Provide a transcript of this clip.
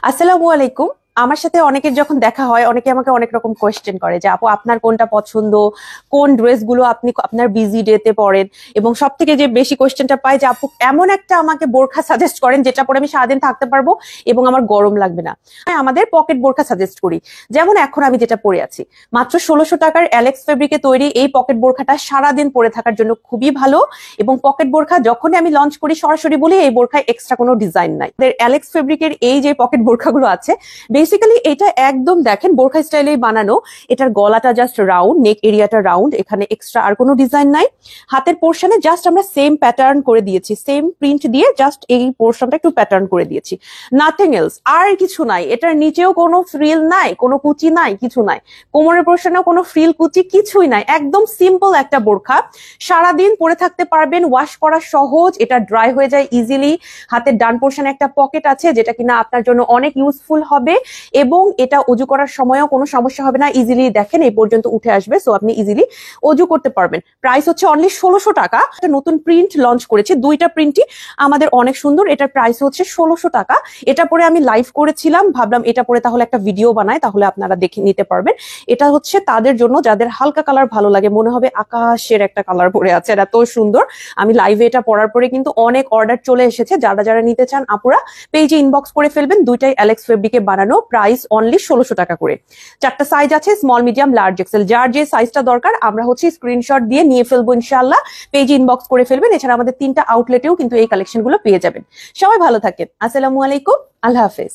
আসসালামু আলাইকুম। আমার সাথে অনেকের যখন দেখা হয়, অনেকে আমাকে অনেক রকম কোয়েশ্চেন করে যে আপু আপনার কোনটা পছন্দ, কোন ড্রেসগুলো আপনি আপনার বিজি ডেতে পরেন। এবং সব থেকে যে বেশি কোয়েশ্চেনটা পাই যে আপু এমন একটা আমাকে বোরখা সাজেস্ট করেন যেটা পরে আমি সারাদিন থাকতে পারবো এবং আমার গরম লাগবে না। হ্যাঁ, আমাদের পকেট বোরখা সাজেস্ট করি। যেমন এখন আমি যেটা পরে আছি, মাত্র 1600 টাকার অ্যালেক্স ফেব্রিকে তৈরি এই পকেট বোরখাটা সারাদিন পরে থাকার জন্য খুবই ভালো। এবং পকেট বোরখা যখনই আমি লঞ্চ করি সরাসরি বলি এই বোরখায় এক্সট্রা কোনো ডিজাইন নাই। অ্যালেক্স ফেব্রিকের এই যে পকেট বোরখাগুলো আছে, বেসিক্যালি এটা একদম দেখেন বোরখা স্টাইলেই বানানো। এটার গলাটা জাস্ট রাউন্ড, নেক এরিয়াটা রাউন্ড, এখানে এক্সট্রা আর কোনো ডিজাইন নাই। হাতের পোর্শনে জাস্ট আমরা সেম প্যাটার্ন করে দিয়েছি, সেম প্রিন্ট দিয়ে জাস্ট এই পোর্শনটা একটু প্যাটার্ন করে দিয়েছি, নাথিং এলস, আর কিছু নাই। এটার নিচেও কোনো ফ্রিল নাই, কোনো কুচি নাই, কিছু নাই। কোমরের পোর্শনেও কোনো ফ্রিল কুচি কিছুই নাই, একদম সিম্পল একটা বোরখা। সারাদিন পরে থাকতে পারবেন, ওয়াশ করা সহজ, এটা ড্রাই হয়ে যায় ইজিলি। হাতের ডান পোর্শনে একটা পকেট আছে যেটা কিনা আপনার জন্য অনেক ইউজফুল হবে এবং এটা অজু করার সময়ও কোনো সমস্যা হবে না। ইজিলি দেখেন এই পর্যন্ত উঠে আসবে, সো আপনি ইজিলি অজু করতে পারবেন। প্রাইস হচ্ছে অনলি 1600 টাকা। একটা নতুন প্রিন্ট লঞ্চ করেছি, দুইটা প্রিন্টই আমাদের অনেক সুন্দর। এটার প্রাইস হচ্ছে 1600 টাকা। এটা পরে আমি লাইভ করেছিলাম, ভাবলাম এটা পরে তাহলে একটা ভিডিও বানাই, তাহলে আপনারা দেখে নিতে পারবেন। এটা হচ্ছে তাদের জন্য যাদের হালকা কালার ভালো লাগে, মনে হবে আকাশের একটা কালার পরে আছে, এত সুন্দর। আমি লাইভে এটা পরার পরে কিন্তু অনেক অর্ডার চলে এসেছে। যারা যারা নিতে চান আপুরা পেজে ইনবক্স করে ফেলবেন। দুইটাই অ্যালেক্স ফেব্রিকে বানানো, প্রাইস অনলি 1600 টাকা করে। চারটা সাইজ আছে, স্মল, মিডিয়াম, লার্জ, এক্সেল। যার যে সাইজটা দরকার আমরা হচ্ছে স্ক্রিনশট দিয়ে নিয়ে ফেলবো ইনশাআল্লাহ। পেজে ইনবক্স করে ফেলবেন। এছাড়া আমাদের 3টা আউটলেটেও কিন্তু এই কালেকশন গুলো পেয়ে যাবেন। সবাই ভালো থাকেন। আসসালামু আলাইকুম, আল্লাহ হাফেজ।